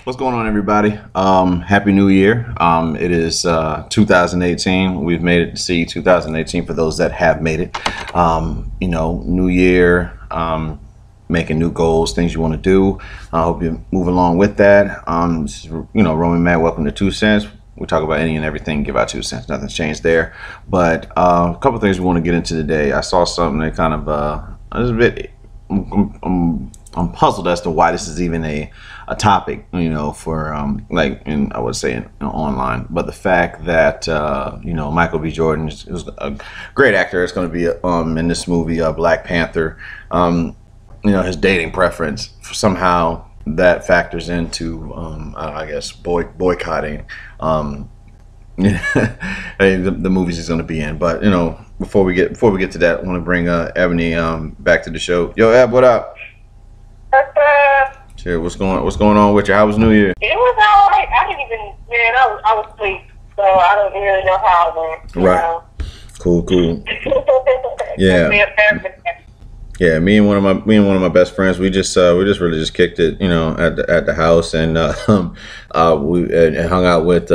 What's going on, everybody? Happy New Year. It is 2018. We've made it to see 2018 for those that have made it. New year, making new goals, things you want to do. I hope you move along with that. This is, Roman Matt, welcome to 2 Cents. We talk about any and everything, give out 2 cents. Nothing's changed there. But a couple things we want to get into today. I saw something that kind of, I was a bit, I'm puzzled as to why this is even a topic, for I would say online. But the fact that Michael B. Jordan is a great actor. It's going to be in this movie Black Panther. His dating preference, somehow that factors into I guess boycotting the movies he's going to be in. But before we get to that, I want to bring Ebony back to the show. Yo, Eb, what up? Sure, what's going on with you? How was New Year? It was all right. I didn't even, I was asleep, so I don't really know how it went. Right. Cool. Yeah, me and one of my best friends, we just really just kicked it, at the house, and we hung out with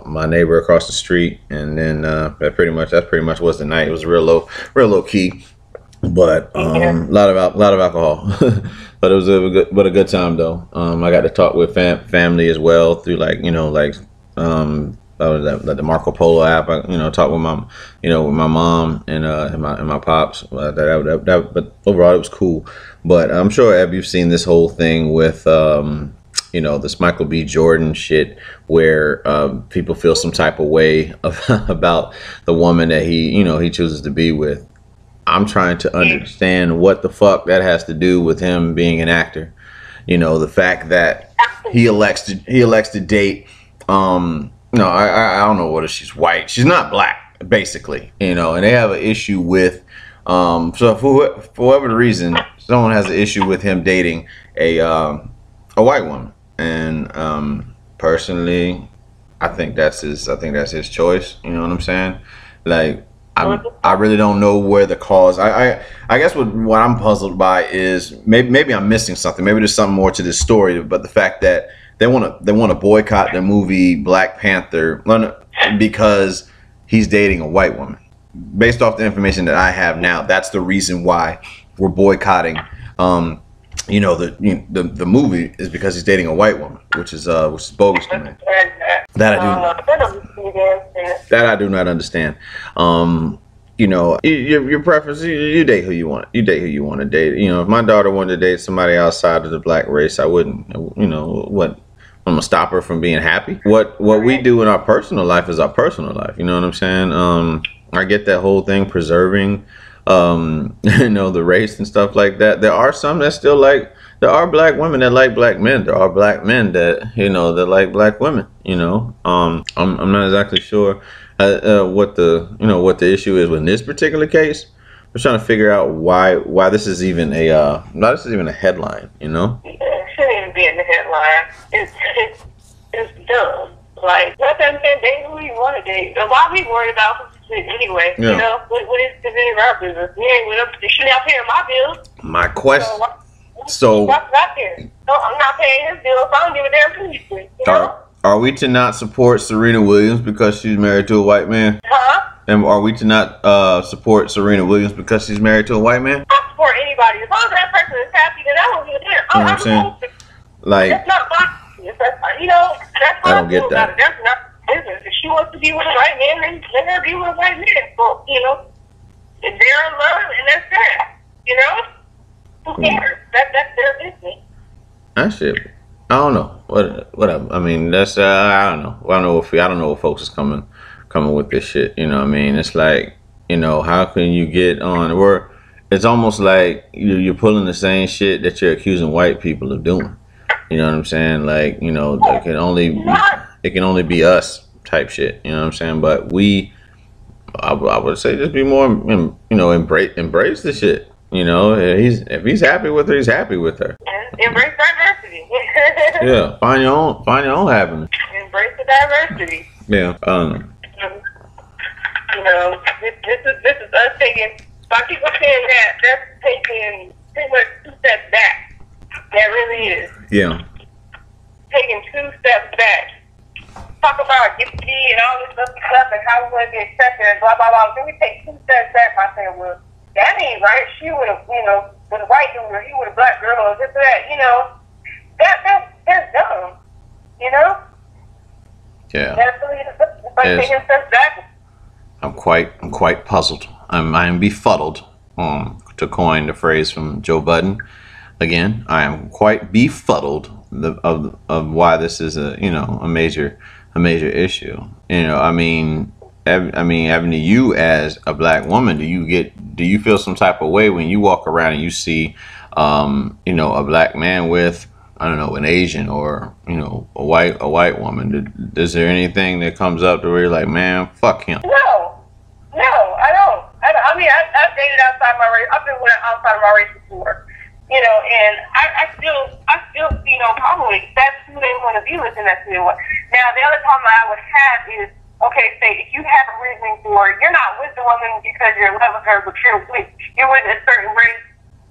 my neighbor across the street, and then that pretty much was the night. It was real low key. But a lot of alcohol, but it was a good time though. I got to talk with family as well through the Marco Polo app. I talked with my mom and my pops. But overall it was cool. But I'm sure, Eb, you've seen this whole thing with this Michael B. Jordan shit, where people feel some type of way about the woman that he chooses to be with. I'm trying to understand what the fuck that has to do with him being an actor. The fact that he elects to date. I don't know whether she's white. She's not black, basically. And they have an issue with. So for whatever the reason, someone has an issue with him dating a white woman. And personally, I think that's his choice. You know what I'm saying? Like, I really don't know where the cause. I guess what I'm puzzled by is maybe I'm missing something. Maybe there's something more to this story. But the fact that they want to boycott the movie Black Panther because he's dating a white woman. Based off the information that I have now, that's the reason why we're boycotting. The movie is because he's dating a white woman, which is bogus to me. That I do not understand. Your preference, you date who you want. You date who you want to date. If my daughter wanted to date somebody outside of the black race, I wouldn't. What? I'm gonna stop her from being happy. What we do in our personal life is our personal life. You know what I'm saying? I get that whole thing, preserving, the race and stuff like that. There are some that still like. There are black women that like black men. There are black men that that like black women. I'm not exactly sure what the issue is with this particular case. We're trying to figure out why this is even a headline. It shouldn't even be in the headline. It's dumb. Like, let them date who you want to date. And why we worried about shit anyway? Yeah. What is any of our business? We ain't with them. They shouldn't have paying my bills. My question. So what's out there? No, I'm not paying his bills. I don't give a damn. Are we to not support Serena Williams because she's married to a white man? Huh? And are we to not support Serena Williams because she's married to a white man? I support anybody. As long as that person is happy, then I don't give a damn. You know what I'm saying? Like, it's not my business. That's I don't get that. That's not business. If she wants to be with a white man, then let her be with a white man. So, if they're in love, and that's that. Who cares? That's their business. That shit. I don't know. Whatever. I mean, that's I don't know. I don't know what folks is coming with this shit. You know what I mean? It's like, how can you get on where it's almost like you're pulling the same shit that you're accusing white people of doing. You know what I'm saying? Like, it can only be us type shit. You know what I'm saying? But I would say just be more, embrace the shit. If he's happy with her, he's happy with her. Embrace diversity. Yeah, find your own happiness. Embrace the diversity. Yeah. This is us taking. By people saying that, that's taking pretty much 2 steps back. That really is. Yeah. taking 2 steps back. Talk about gifted and all this other stuff and how we want to be accepted and blah, blah, blah. Then we take 2 steps back by saying, well, that ain't right. She would have, you know, with a white dude or he with a black girl or this or that, you know. That's dumb, you know? Yeah. That's really taking steps back. I'm quite puzzled. I am befuddled. To coin the phrase from Joe Budden. Again, I am quite befuddled of why this is a major issue. You know, I mean, Ebony, you as a black woman, do you feel some type of way when you walk around and you see, a black man with, I don't know, an Asian or a white woman? Is there anything that comes up to where you're like, man, fuck him? No, I don't. I mean, I've dated outside my race. I've been outside of my race before, and I still see no problem with it. That's who they want to be with, and that's who they want. Now, the other problem I would have is, okay, say if you have a reasoning for you're not with the woman because you're in love with her, but you're with a certain race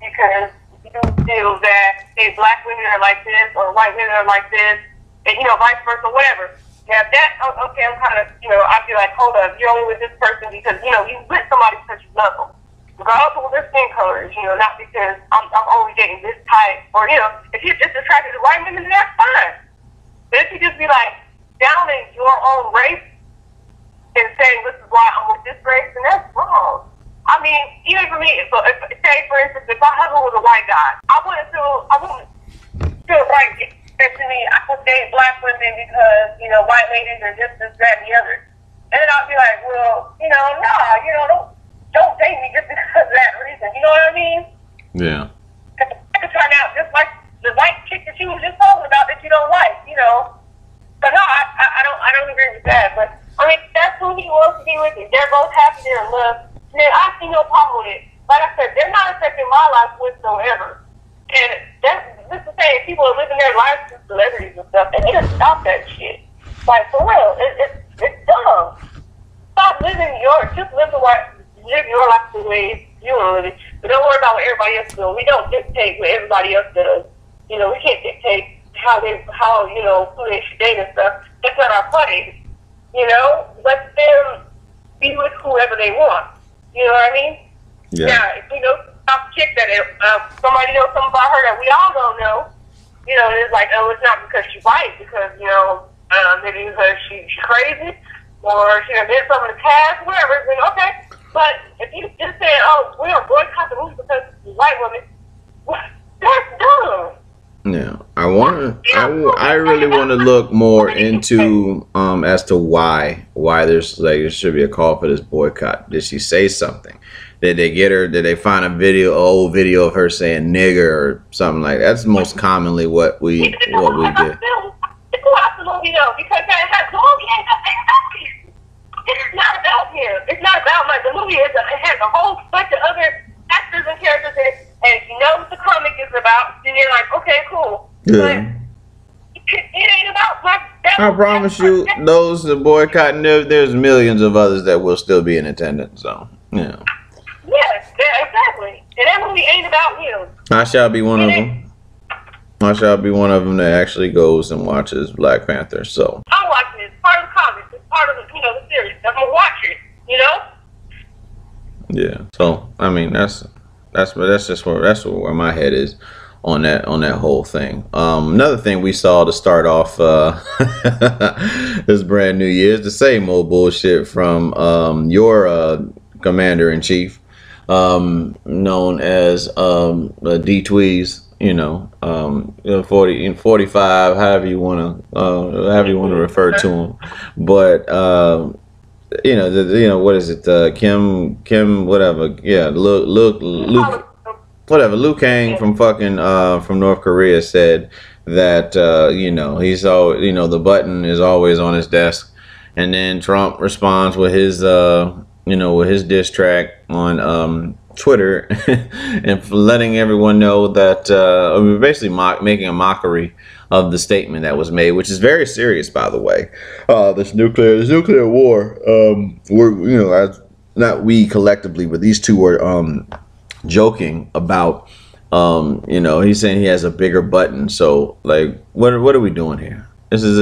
because you feel that say black women are like this or white women are like this, and vice versa, whatever. Now that, okay, I'm kind of, I feel like, hold up, you're only with this person because, you with somebody because you love them. Regardless of their skin colors, not because I'm only dating this type, or, if you're just attracted to white women, then that's fine. But if you just be like, downing your own race and saying, this is why I'm with this race, then that's wrong. I mean, even for me, so say, for instance, if my husband was a white guy, I wouldn't feel right. To me, I would date black women because, white ladies are just this, that, and the other. And then I'll be like, well, don't date me just because of that reason. You know what I mean? Yeah. It could turn out just like the white chick that you was just talking about that you don't like, But no, I don't agree with that. But, I mean, that's who he wants to be with. If they're both happy, they're in love, then I see no problem with it. Like I said, they're not affecting my life whatsoever. And this is saying people are living their lives as celebrities and stuff, and they just stop that shit. Like, for real, it's dumb. Stop living just live your life the way you want to live it. But don't worry about what everybody else does. We don't dictate what everybody else does. We can't dictate how who they should date and stuff. That's not our place. Let them be with whoever they want. You know what I mean? Yeah. Now, if chick that somebody knows something about her that we all don't know, it's like, oh, it's not because she's white, because, maybe because she's crazy, or she done did something in the past, whatever, then okay. But if you just say, oh, we're going to boycott the movie because she's a white woman, that's dumb. Yeah, I really want to look more into as to why there should be a call for this boycott. Did she say something? Did they get her? Did they find an old video of her saying nigger or something like that? That's most commonly what we did. It's possible, because the movie ain't nothing about him. It's not about him. It's not about the movie. It has a whole bunch of other actors and characters in it, and if you know what the comic is about, then you're like, okay, cool. Yeah. But it ain't about I promise you, those that boycotting, there's millions of others that will still be in attendance. So, yeah. Yes, exactly. And that movie ain't about him. I shall be one of them. I shall be one of them that actually goes and watches Black Panther. So I'm watching it. It's part of the comics. It's part of the the series. I'm gonna watch it. Yeah. So I mean, that's where my head is on that whole thing. Another thing we saw to start off this brand new year is the same old bullshit from your commander-in-chief. Known as D Tweez, 40 and 45, however you want to refer to him. But what is it? Kim, whatever. Yeah, Luke, whatever. Liu Kang from from North Korea said that he's always, the button is always on his desk, and then Trump responds with his with his diss track on Twitter and letting everyone know that basically making a mockery of the statement that was made, which is very serious, by the way. This nuclear war. Not we collectively, but these two were joking about You know, he's saying he has a bigger button. So like, what are we doing here? This is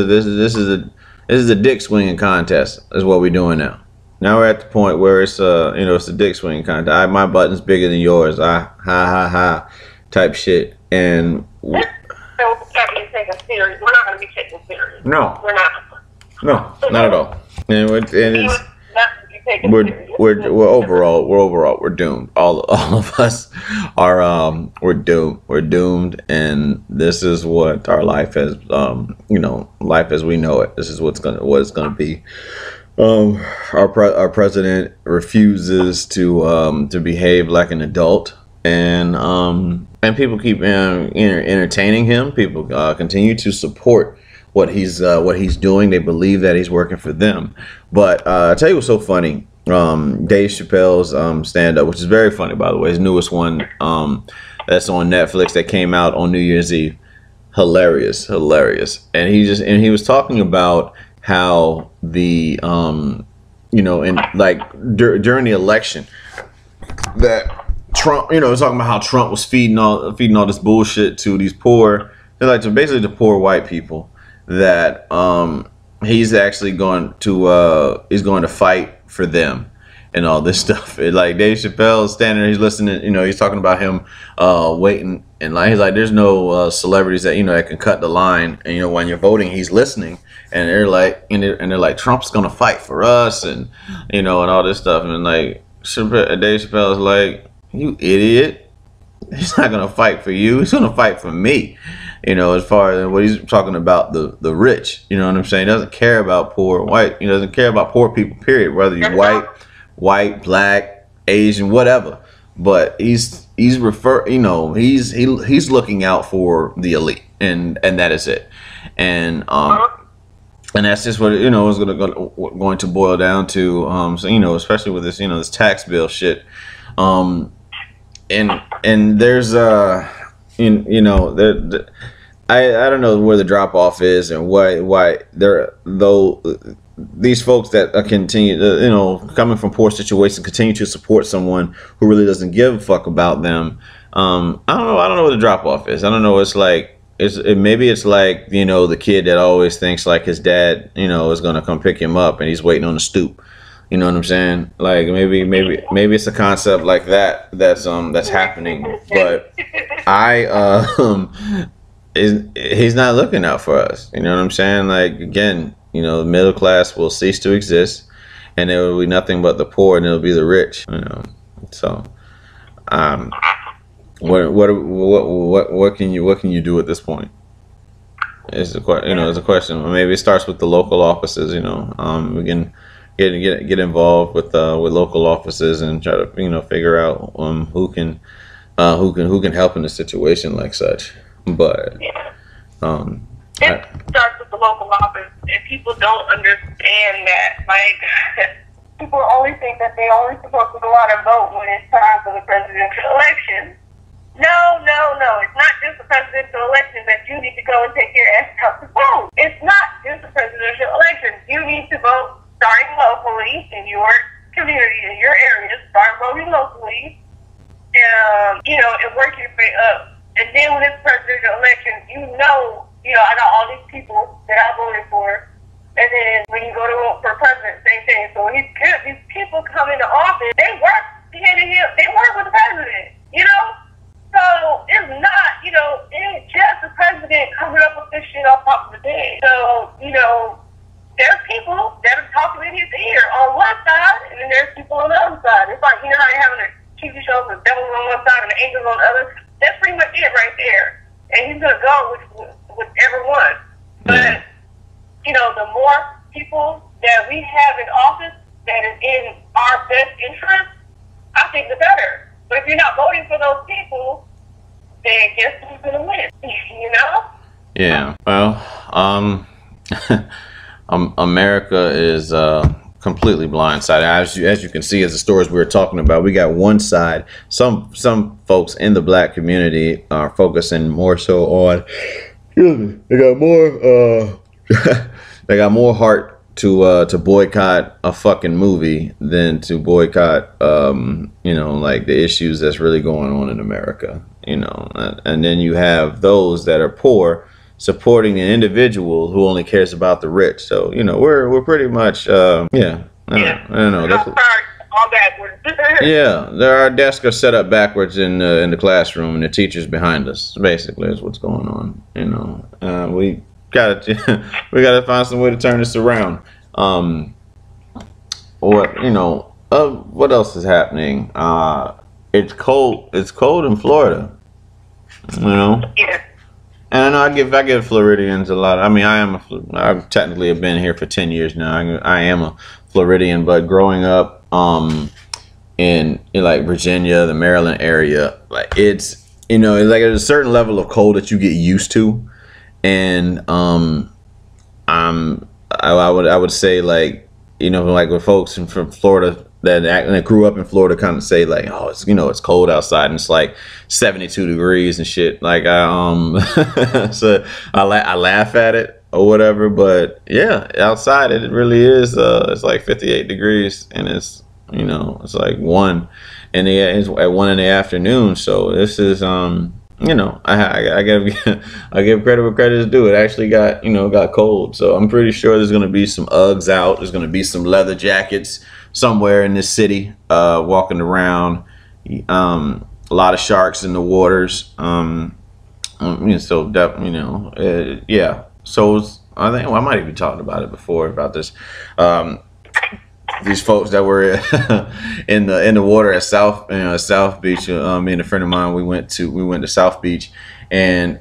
a dick swinging contest. Is what we're doing now. Now we're at the point where it's you know, it's a dick swinging contest. My button's bigger than yours. Ha ha ha, type shit. And so we can't be taken serious. We're not going to be taken serious. no, We're not. no, not at all. And it's we're overall we're doomed. All of us are we're doomed. We're doomed, and this is what our life has you know, life as we know it. This is what it's gonna be. Our president refuses to behave like an adult, and people keep entertaining him. People continue to support what he's doing. They believe that he's working for them. But I'll tell you what's so funny. Dave Chappelle's stand-up, which is very funny, by the way, his newest one, that's on Netflix, that came out on New Year's Eve. Hilarious. And he was talking about how the you know, and like during the election, that Trump, you know, was talking about how Trump was feeding all this bullshit to these poor, like, to basically the poor white people, that he's actually going to fight for them and all this stuff. Like Dave Chappelle is standing there, he's listening, you know, he's talking about him waiting, and like he's like, there's no celebrities that, you know, that can cut the line, and you know, when you're voting, he's listening, and they're like, Trump's gonna fight for us, and you know, and all this stuff, and like Dave Chappelle is like, you idiot, he's not gonna fight for you, he's gonna fight for me. You know, as far as what he's talking about, the rich, you know what I'm saying? He doesn't care about poor white. He doesn't care about poor people, period. Whether you're white, black, Asian, whatever. But he's looking out for the elite, and that is it. And that's just what, you know, is going to boil down to. So, you know, especially with this, you know, this tax bill shit. And there's you know, I don't know where the drop off is, and why there, though these folks that continue, you know, coming from poor situations, continue to support someone who really doesn't give a fuck about them. I don't know what the drop off is. I don't know. It's like maybe it's like, you know, the kid that always thinks like his dad, you know, is gonna come pick him up, and he's waiting on the stoop. You know what I'm saying? Like maybe it's a concept like that's happening. But he's not looking out for us. You know what I'm saying? Like, again, you know, the middle class will cease to exist, and there will be nothing but the poor, and it'll be the rich. You know, so what can you do at this point? It's a question. Maybe it starts with the local offices. You know, we can get involved with local offices and try to, you know, figure out who can help in a situation like such. But it starts with the local office, and people don't understand that. Like, people only think that they only supposed to go out and vote when it's time for the presidential election. No. It's not just the presidential election that you need to go and take your ass out to vote. It's not just the presidential election. You need to vote starting locally in your community, in your area. Start voting locally, you know, and work your way up. And then when it's presidential election, you know, I got all these people that I voted for. And then when you go to vote for president, same thing. So when these people come into office, they work hand in hand. They work with the president, you know? So it's not, you know, it ain't just the president coming up with this shit on top of the day. So, you know, there's people that are talking in his ear on one side, and then there's people on the other side. It's like, you know how you're having a TV show with devils on one side and the angels on the other? That's pretty much it right there. And he's going to go with whichever one. But, you know, the more people that we have in office that is in our best interest, I think the better. But if you're not voting for those people, then guess who's going to win? You know? Yeah. Well, America is completely blindsided. As you can see, as the stories we were talking about, we got one side. Some folks in the black community are focusing more so on. Excuse me. They got more. They got more heart to boycott a fucking movie than to boycott you know, like the issues that's really going on in America, you know. And then you have those that are poor supporting an individual who only cares about the rich. So, you know, we're pretty much yeah. I don't know. That's, all backwards. yeah, our desks are set up backwards in the classroom, and the teacher's behind us. Basically, is what's going on. You know, we gotta find some way to turn this around. What, you know? What else is happening? It's cold. It's cold in Florida. You know. Yeah. And I know I give Floridians a lot. I mean, I've technically been here for 10 years now. I am a Floridian, but growing up in like Virginia, the Maryland area, like it's, you know, it's like there's a certain level of cold that you get used to, and I would say, like, you know, like with folks from Florida that grew up in Florida kind of say like, oh, it's, you know, it's cold outside and it's like 72 degrees and shit. Like so I laugh at it or whatever, but yeah, outside it really is. It's like 58 degrees and it's, you know, it's like it's at 1 in the afternoon. So this is you know, I give credit where credit is due. It actually got, you know, got cold. So I'm pretty sure there's going to be some Uggs out. There's going to be some leather jackets somewhere in this city walking around. A lot of sharks in the waters. So you know, yeah. So I think, well, I might have even talked about it before about this. These folks that were in the water at South Beach. Me and a friend of mine, we went to South Beach, and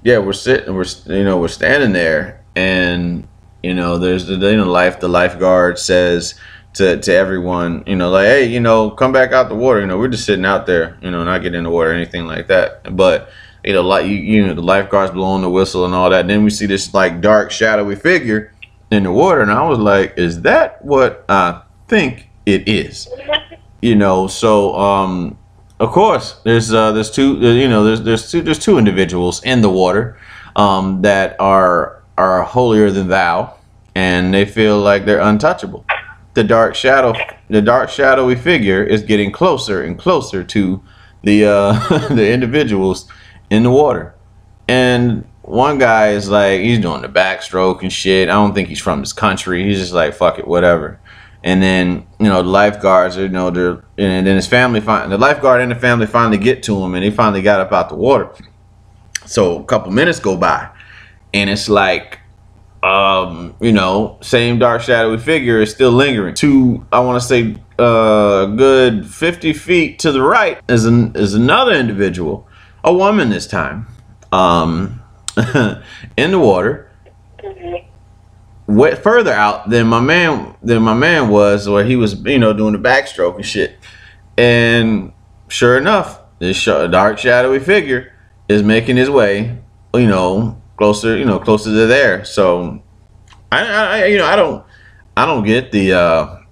yeah, we're standing there, and you know, there's the lifeguard says to everyone, you know, like, hey, you know, come back out the water. You know, we're just sitting out there, you know, not getting in the water or anything like that. But you know, like you know, the lifeguard's blowing the whistle and all that. And then we see this like dark shadowy figure in the water, and I was like, is that what I think it is? You know, so of course there's two, you know, there's two individuals in the water that are holier than thou, and they feel like they're untouchable. The dark shadowy figure is getting closer and closer to the the individuals in the water. And one guy is like, he's doing the backstroke and shit. I don't think he's from this country. He's just like, fuck it, whatever. And then, you know, the lifeguards, you know, and then his family, the lifeguard and the family finally get to him, and he finally got up out the water. So a couple minutes go by, and it's like, you know, same dark shadowy figure is still lingering. I want to say a good 50 feet to the right is another individual, a woman this time, in the water, further out than my man was, where he was, you know, doing the backstroke and shit. And sure enough, this dark shadowy figure is making his way, you know, closer to there. So I don't get the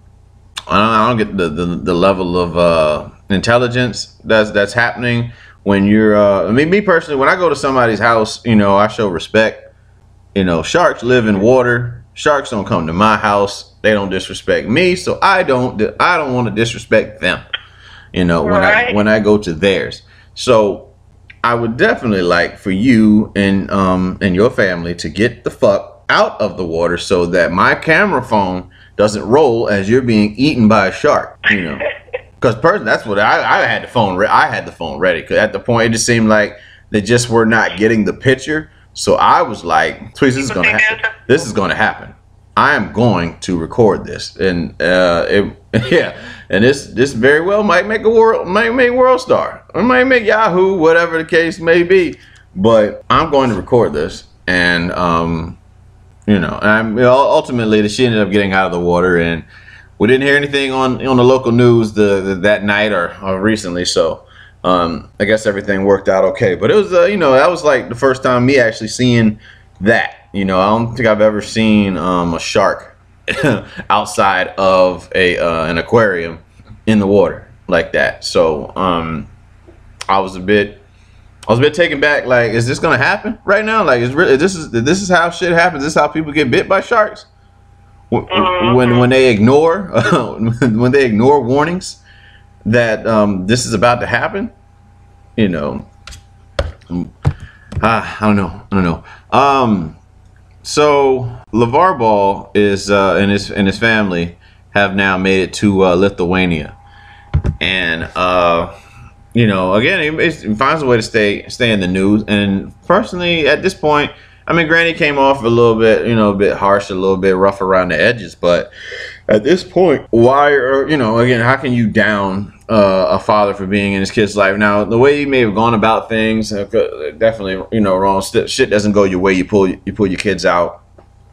level of intelligence that's happening when you're I mean, me personally, when I go to somebody's house, you know, I show respect. You know, sharks live in water. Sharks don't come to my house. They don't disrespect me, so I don't want to disrespect them, you know, when I go to theirs. So I would definitely like for you and your family to get the fuck out of the water so that my camera phone doesn't roll as you're being eaten by a shark, you know. Because personally, that's what I had the phone. I had the phone ready, because at the point it just seemed like they just were not getting the picture. So I was like, please, this is gonna happen. This is gonna happen. I am going to record this, and yeah, and this very well might make World Star, or might make Yahoo, whatever the case may be. But I'm going to record this, and you know, and ultimately she ended up getting out of the water, and we didn't hear anything on the local news that night or recently. So I guess everything worked out okay. But it was you know, that was like the first time me actually seeing that. You know, I don't think I've ever seen a shark outside of an aquarium in the water like that. So I was a bit taken back. Like, is this gonna happen right now? Like, this is how shit happens? This is how people get bit by sharks? when they ignore when they ignore warnings that this is about to happen, you know, I don't know. So LeVar Ball is and his family have now made it to Lithuania, and you know, again, he finds a way to stay in the news. And personally, at this point, I mean, granny came off a little bit, you know, a bit harsh, a little bit rough around the edges. But at this point, why, or you know, again, how can you down a father for being in his kid's life? Now, the way he may have gone about things, definitely, you know, wrong. Shit doesn't go your way. You pull your kids out,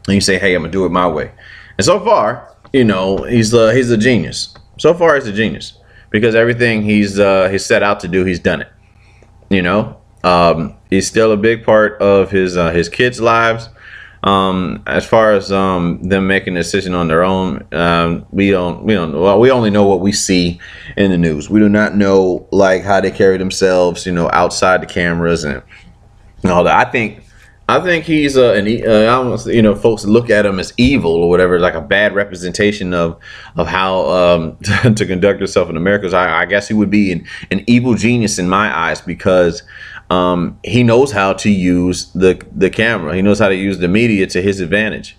and you say, "Hey, I'm gonna do it my way." And so far, you know, he's a genius. So far, he's a genius because everything he's set out to do, he's done it. You know. He's still a big part of his kids' lives. As far as them making a decision on their own, we only know what we see in the news. We do not know like how they carry themselves, you know, outside the cameras and all that. I think he's you know, folks look at him as evil or whatever, like a bad representation of how to conduct yourself in America. So I guess he would be an evil genius in my eyes because he knows how to use the camera. He knows how to use the media to his advantage.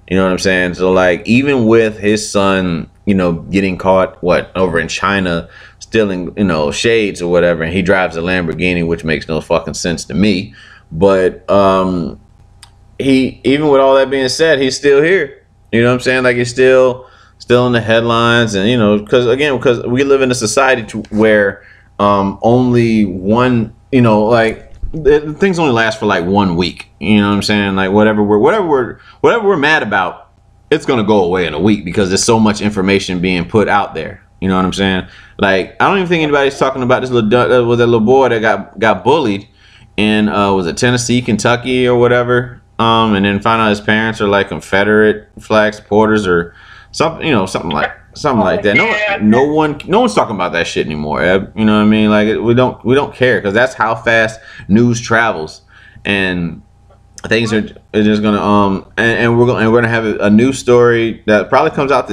You know what I'm saying? So like even with his son, you know, getting caught over in China stealing, you know, shades or whatever, and he drives a Lamborghini, which makes no fucking sense to me. But he, even with all that being said, he's still here. You know what I'm saying? Like he's still in the headlines, and you know, because we live in a society where only one, you know, like things only last for like 1 week. You know what I'm saying? Like whatever we're mad about, it's gonna go away in a week because there's so much information being put out there. You know what I'm saying? Like I don't even think anybody's talking about this little boy that got bullied in was it Tennessee, Kentucky, or whatever. And then find out his parents are like Confederate flag supporters or something. You know, something like that. No one's talking about that shit anymore. You know what I mean? Like we don't care because that's how fast news travels, and things are just gonna and we're gonna have a news story that probably comes out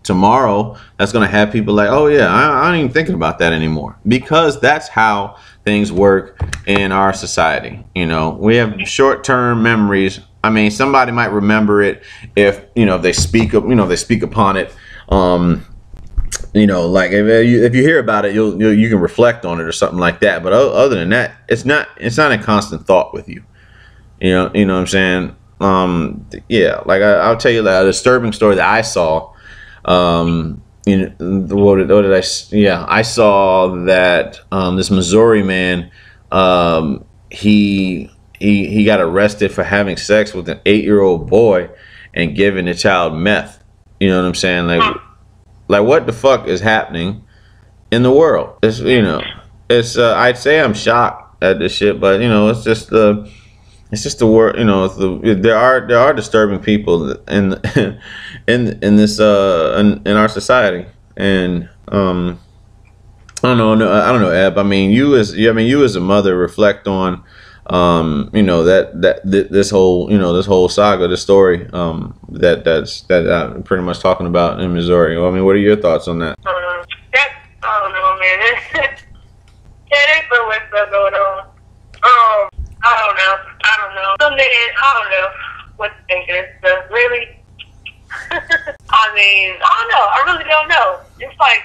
tomorrow. That's gonna have people like, oh yeah, I ain't even thinking about that anymore because that's how things work in our society. You know, we have short-term memories. I mean, somebody might remember it if you know if they speak upon it. You know, like if you hear about it, you can reflect on it or something like that. But other than that, it's not a constant thought with you. You know what I'm saying? Yeah, like I'll tell you a disturbing story that I saw. You know, what did I? Yeah, I saw that this Missouri man, he got arrested for having sex with an 8-year-old boy and giving the child meth. You know what I'm saying? Like what the fuck is happening in the world? It's, you know, it's I'd say I'm shocked at this shit, but you know, it's just the word. You know, there are disturbing people in this in our society, and I don't know, Eb. I mean, you as a mother reflect on you know this whole saga, this story that I'm pretty much talking about in Missouri. I mean, what are your thoughts on that? I don't know, man. There's so much stuff going on. I don't know. Some days, I don't know what to think of this stuff. Really? I mean, I don't know. I really don't know. It's like,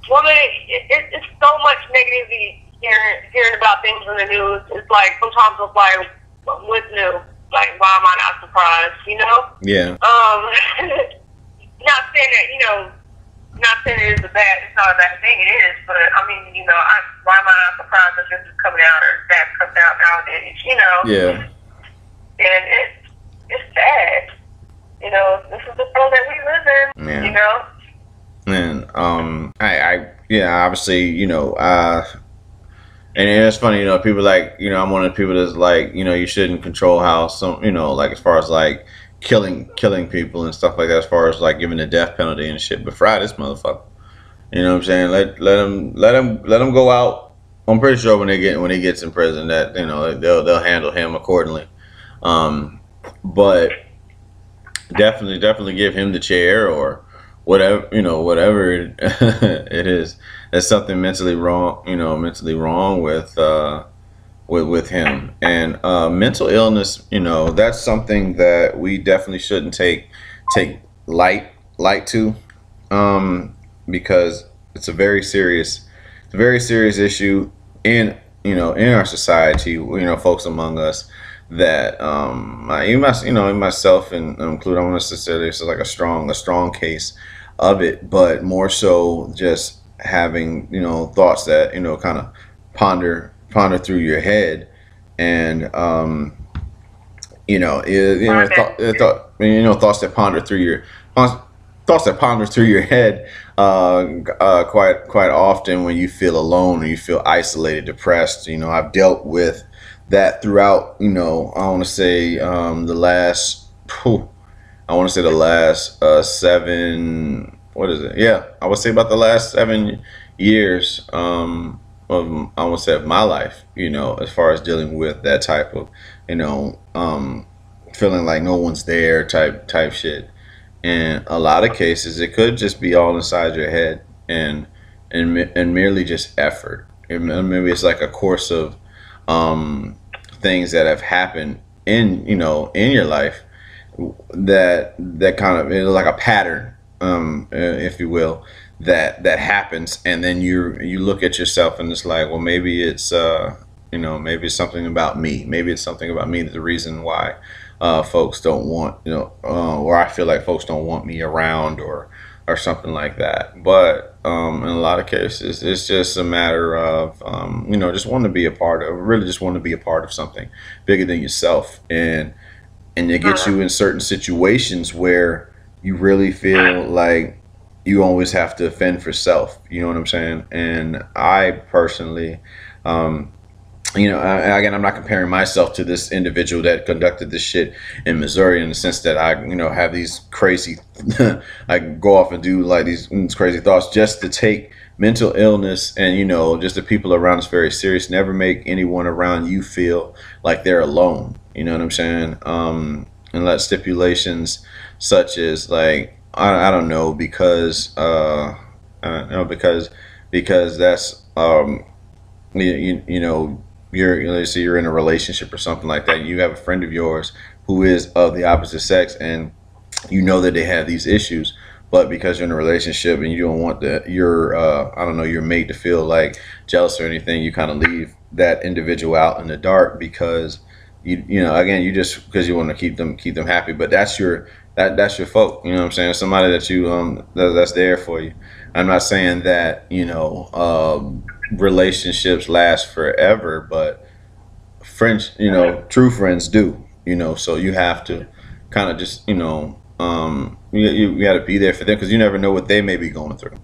woman, it's so much negativity hearing about things in the news. It's like, sometimes it's like, what's new? Like, why am I not surprised? You know? Yeah. Not saying that, you know, it's not a bad thing, it is, but I mean, you know, why am I not surprised that this is coming out or that's coming out nowadays, you know? Yeah. And it's sad. You know, this is the world that we live in, yeah. You know? And yeah, obviously, you know, and it's funny, you know, people like, you know, I'm one of the people that's like, you know, you shouldn't control how some, you know, like as far as like killing people and stuff like that, as far as like giving the death penalty and shit. But fry this motherfucker. You know what I'm saying? Let him go out. I'm pretty sure when he gets in prison that, you know, they'll handle him accordingly. But definitely give him the chair or whatever, whatever it is. There's something mentally wrong, mentally wrong with him. And mental illness, that's something that we definitely shouldn't take light to, because it's a very serious issue in in our society. Folks among us that myself and include, I don't necessarily it's like a strong case of it, but more so just having thoughts that kind of ponder through your head, and thoughts that ponder through your thoughts that ponder through your head quite often when you feel alone or you feel isolated, depressed. I've dealt with that throughout. I want to say the last. I want to say the last 7. What is it? Yeah, I would say about the last 7 years. I would say of my life, as far as dealing with that type of, feeling like no one's there type shit. And a lot of cases, it could just be all inside your head, and merely just effort. And maybe it's like a course of things that have happened in your life that kind of is like a pattern, if you will, that happens, and then you look at yourself and it's like, well, maybe it's maybe it's something about me. Maybe it's something about me that's the reason why folks don't want, or I feel like folks don't want me around, or something like that. But in a lot of cases, it's just a matter of just wanting to be a part of, really just want to be a part of something bigger than yourself, and it gets you in certain situations where you really feel like you always have to fend for self. You know what I'm saying? And I personally, again, I'm not comparing myself to this individual that conducted this shit in Missouri, in the sense that I, have these crazy, I go off and do like these crazy thoughts just to take mental illness and, just the people around us very serious. Never make anyone around you feel like they're alone. You know what I'm saying? And let stipulations such as like, I don't know, because because that's let's say you're in a relationship or something like that, and you have a friend of yours who is of the opposite sex, and that they have these issues, but because you're in a relationship and you don't want your mate to feel like jealous or anything, you kind of leave that individual out in the dark because you just because you want to keep them happy. But that's your folk. You know what I'm saying? Somebody that you that's there for you. I'm not saying that relationships last forever, but friends, true friends do. So you have to kind of just you got to be there for them, because you never know what they may be going through.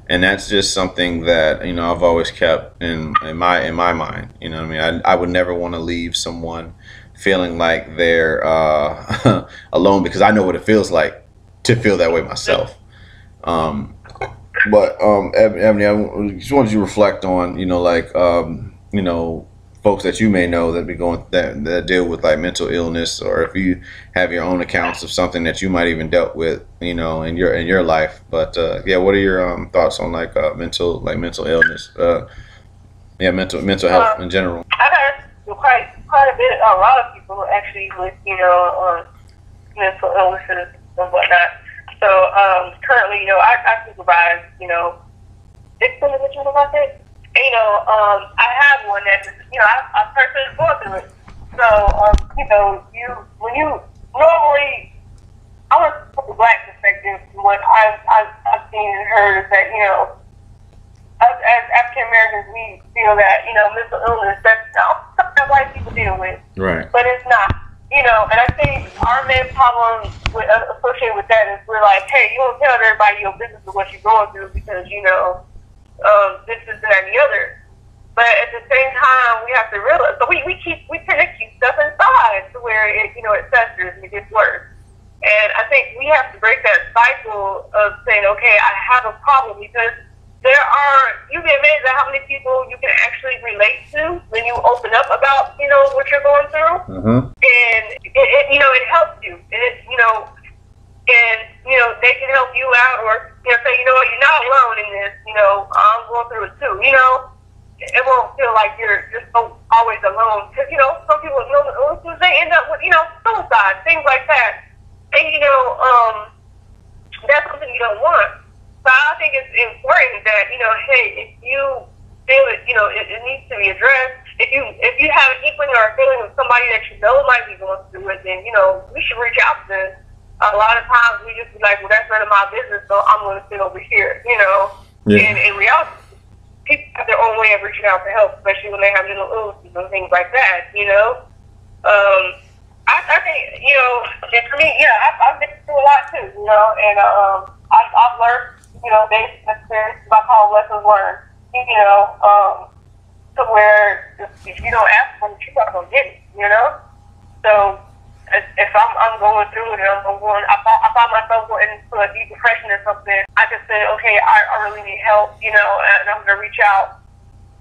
And that's just something that I've always kept in my mind. You know what I mean? I would never want to leave someone feeling like they're alone, because I know what it feels like to feel that way myself. But Ebony, I just wanted you to reflect on folks that you may know that be going that deal with like mental illness, or if you have your own accounts of something that you might even dealt with in your life. But what are your thoughts on mental illness, mental health in general? I've had quite a bit, a lot of people actually with mental illnesses and whatnot. So currently, I supervise 6 individuals about that. I have one that I personally go through it. So when you normally, I want to put the black perspective. What I've seen and heard is that us as African Americans, we feel that mental illness, that's something that white people deal with, right? But it's not. And I think our main problem associated with that is we're like, hey, you don't tell everybody your business of what you're going through because this, and that, and the other. But at the same time, we have to realize, so we tend to keep stuff inside to where it festers and it gets worse. And I think we have to break that cycle of saying, okay, I have a problem, because you'd be amazed at how many people you can actually relate to when you open up about, what you're going through. Mm-hmm. And it helps you. And and they can help you out, or say, what, you're not alone in this. I'm going through it too. It won't feel like you're just so always alone, because some people they end up with suicide, things like that, and that's something you don't want. So I think it's important that hey, if you feel it, it needs to be addressed. If you have an inkling or a feeling of somebody that might be going through it, then we should reach out to them. A lot of times we just be like, well, that's none of my business, so I'm going to sit over here, Yeah. And in reality, people have their own way of reaching out for help, especially when they have little illnesses and things like that, I think, and for me, I've been through a lot too, and I've learned, based on experiences I call lessons learned, to where if you don't ask for it, you're not going to get it, So if I'm going through it and I find myself going into a deep depression or something, I just say, okay, I really need help, and I'm going to reach out,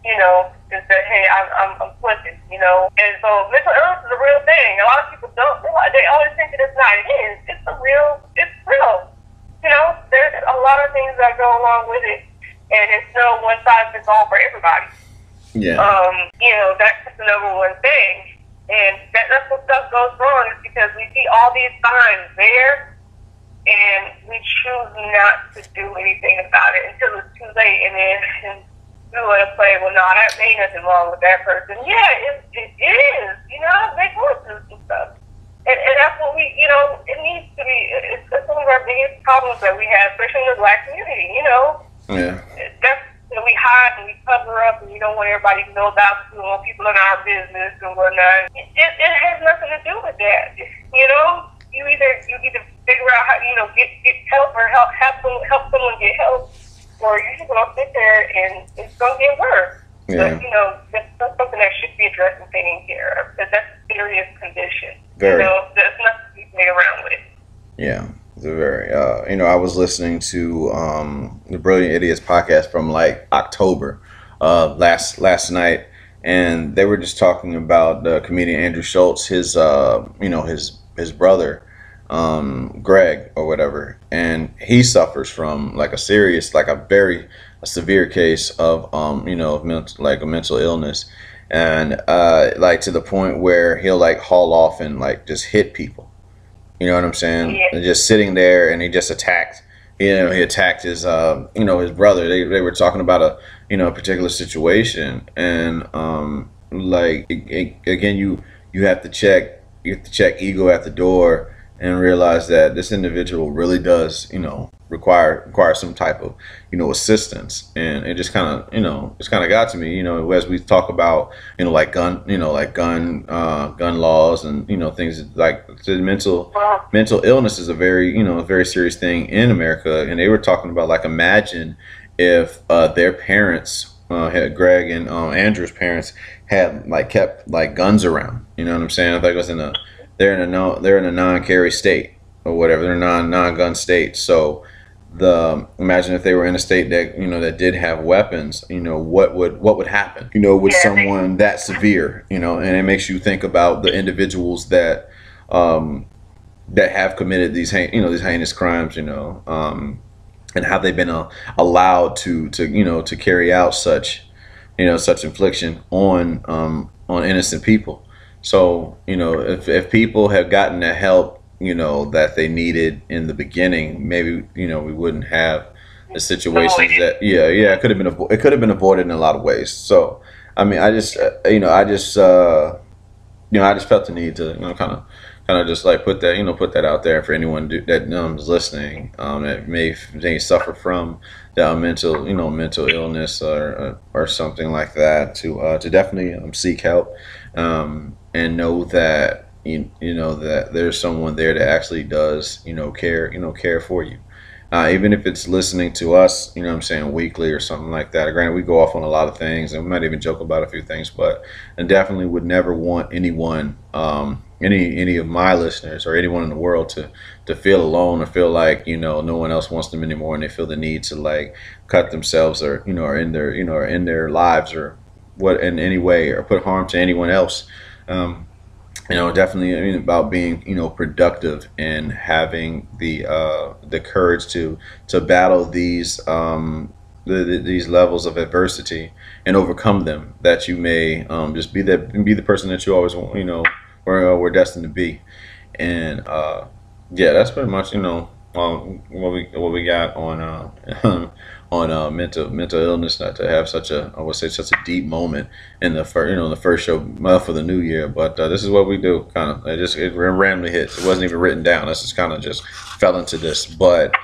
and say, hey, I'm slipping, And so mental illness is a real thing. A lot of people don't realize. They always think that it's not. It is. It's real. There's a lot of things that go along with it, and it's no one size fits all for everybody. Yeah. That's the number one thing. And that's when stuff goes wrong, is because we see all these signs there, and we choose not to do anything about it until it's too late, and then we want to play, well, no, that ain't nothing wrong with that person. Yeah, it is. They go through some stuff. And that's what it needs to be. It's one of our biggest problems that we have, especially in the Black community, Yeah. That's, we hide and we cover up, and we don't want everybody to know about it. We want people in our business and whatnot. It has nothing to do with that. You either figure out how get help, or help someone get help, or you're just gonna sit there and it's gonna get worse. Yeah. But that's something that should be addressed and taken care of, because that's a serious condition. Very. There's nothing to be played around with. Yeah. It's a very, I was listening to the Brilliant Idiots podcast from like October last night, and they were just talking about the comedian Andrew Schultz, his brother, Greg or whatever, and he suffers from like a severe case of a mental illness, and like to the point where he'll like haul off and like just hit people. You know what I'm saying? Yeah. And just sitting there, and he just attacked. He attacked his his brother. They were talking about a particular situation, and again, you have to check ego at the door and realize that this individual really does require some type of assistance. And it just kind of got to me, as we talk about like gun laws and things like mental illness is a very serious thing in America. And they were talking about, like, imagine if their parents had Greg and Andrew's parents had kept guns around. You know what I'm saying? I think it was they're in a non-carry state or whatever. They're non-gun state. So imagine if they were in a state that that did have weapons. What would happen? With someone that severe. And it makes you think about the individuals that have committed these heinous crimes. And how they've been allowed to carry out such infliction on innocent people. So if people have gotten the help that they needed in the beginning, maybe we wouldn't have the situations that it could have been avoided in a lot of ways. So I mean, I just felt the need to kind of just like put that out there for anyone that is listening, that may suffer from the mental illness or something like that, to definitely seek help, and know that that there's someone there that actually does care for you, even if it's listening to us weekly or something like that. Granted, we go off on a lot of things, and we might even joke about a few things, but I definitely would never want anyone, any of my listeners or anyone in the world to feel alone, or feel like no one else wants them anymore, and they feel the need to like cut themselves, or or in their lives, or what in any way, or put harm to anyone else. you know, definitely, I mean, about being, you know, productive and having the courage to battle these these levels of adversity and overcome them, that you may just be the person that you always want, you know, we're destined to be. And yeah, that's pretty much, you know, what we got on on mental illness. Not to have such a, I would say, such a deep moment in the first, you know, in the first show for the new year. But this is what we do. Kind of, it randomly hits. It wasn't even written down. This just kind of just fell into this. But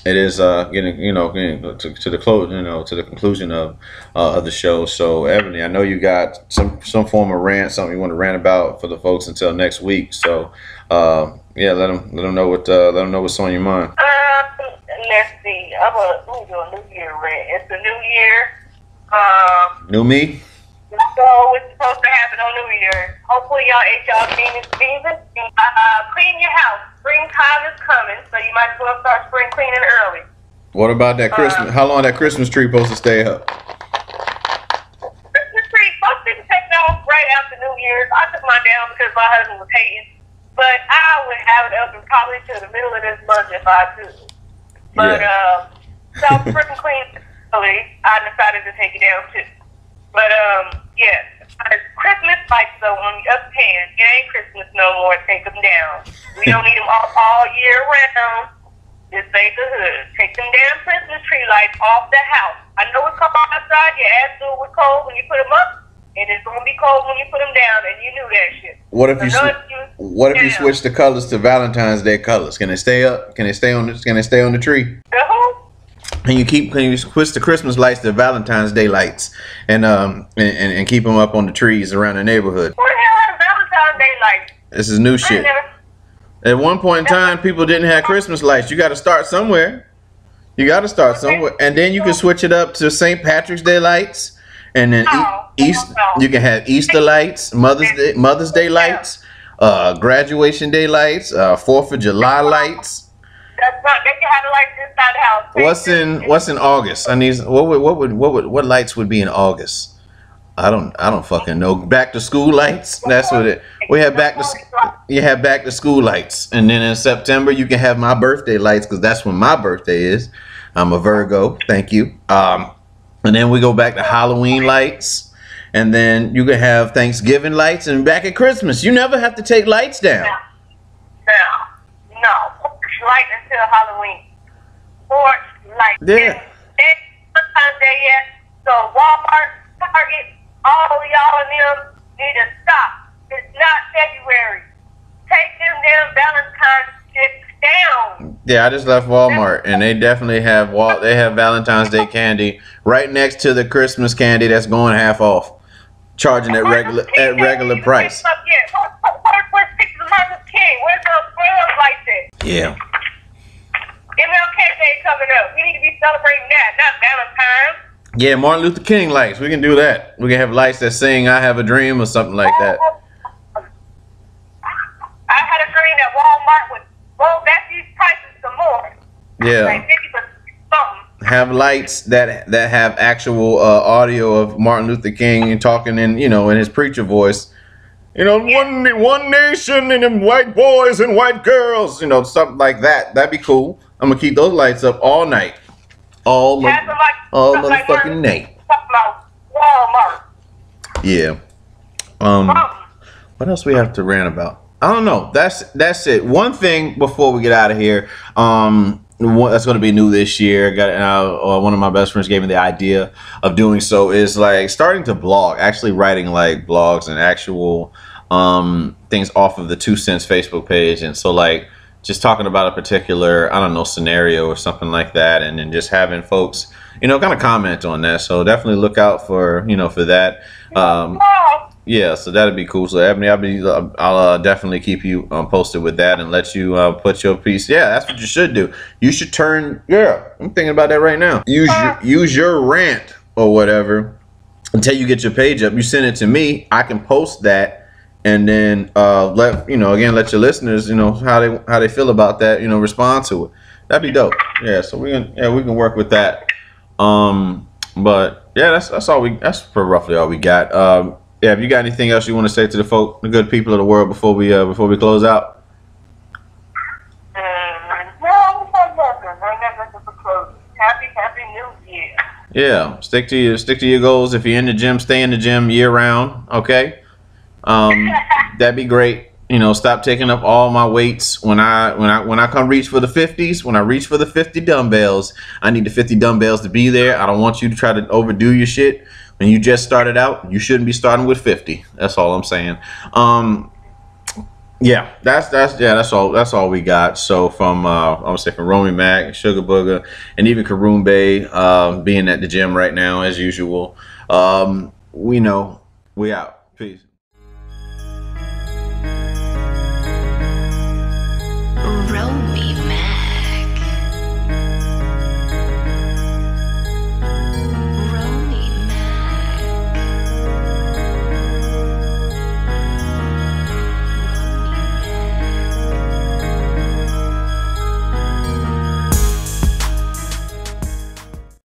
it is getting, you know, getting to the close, you know, to the conclusion of the show. So Ebony, I know you got some form of rant, something you want to rant about for the folks until next week. So yeah, let them know what's on your mind. Let's see. I'm gonna do a New Year rant. It's a new year. New me. So it's supposed to happen on New Year. Hopefully y'all ate y'all beans. Clean your house. Springtime is coming, so you might as well start spring cleaning early. What about that Christmas? How long that Christmas tree supposed to stay up? Christmas tree supposed to be taken off right after New Year's. I took mine down because my husband was hating, but I would have it up and probably to the middle of this month if I could. But so spring clean early, I decided to take it down too. But yeah, Christmas lights though on the other hand, it ain't Christmas no more. Take them down. We don't need them all year round. Just save the hood. Take them damn Christmas tree lights off the house. I know it's cold outside. Your ass knew it was cold when you put them up, and it's gonna be cold when you put them down, and you knew that shit. What if you switch the colors to Valentine's Day colors? Can they stay up? Can they stay on the tree? And can you switch the Christmas lights to Valentine's Day lights, and keep them up on the trees around the neighborhood? What the hell is Valentine's Day lights? This is new shit. At one point in time, people didn't have Christmas lights. You got to start somewhere. You got to start somewhere, and then you can switch it up to St. Patrick's Day lights, and then you can have Easter lights, Mother's Day lights, graduation day lights, 4th of July lights. That's not. They can have the lights inside the house. What's in August? I need what lights would be in August? I don't fucking know. Back to school lights. That's what it. We have you have back to school lights, and then in September you can have my birthday lights because that's when my birthday is. I'm a Virgo. Thank you. And then we go back to Halloween lights, and then you can have Thanksgiving lights, and back at Christmas you never have to take lights down. No. Light until Halloween. Porch light. Yeah. Sometimes they so Walmart, Target, all of y'all and them need to stop. It's not February. Take them damn Valentine's shit down. Yeah, I just left Walmart and they definitely have Valentine's Day candy right next to the Christmas candy that's going half off, charging at regular price. Where's pictures of Martin Luther King? Where's those lights at? Yeah. MLK Day coming up. We need to be celebrating that, not Valentine's. Yeah, Martin Luther King lights. We can do that. We can have lights that sing "I Have a Dream" or something like that. I had a dream that Walmart would roll back these prices some more. Yeah. Like 50% something. Have lights that have actual audio of Martin Luther King and talking in his preacher voice. One nation and them white boys and white girls. Something like that. That'd be cool. I'm gonna keep those lights up all night. All motherfucking night. Walmart. Yeah. What else we have to rant about? I don't know. That's it. One thing before we get out of here. That's going to be new this year. One of my best friends gave me the idea of doing so is like starting to blog, actually writing like blogs and actual things off of the 2 Cents Facebook page. And so like just talking about a particular, I don't know, scenario or something like that. And then just having folks, kind of comment on that. So definitely look out for that. Yeah, so that'd be cool. So Ebony, I'll definitely keep you posted with that and let you put your piece. Yeah, that's what you should do. You should I'm thinking about that right now. Use your rant or whatever until you get your page up. You send it to me. I can post that, and then let your listeners how they feel about that. Respond to it. That'd be dope. Yeah, so we can work with that. But yeah, that's roughly all we got. Yeah, have you got anything else you want to say to the good people of the world before we close out? No, I'm not nothing. I got nothing for closing. Happy New Year. Yeah, stick to your goals. If you're in the gym, stay in the gym year round. Okay, that'd be great. You know, stop taking up all my weights when I come reach for the 50s. When I reach for the 50 dumbbells, I need the 50 dumbbells to be there. I don't want you to try to overdo your shit. When you just started out, you shouldn't be starting with 50. That's all I'm saying. Yeah, that's all we got. So from I would say from Romy Mac, Sugar Booger, and even Karumbe being at the gym right now as usual. We know we out. Peace.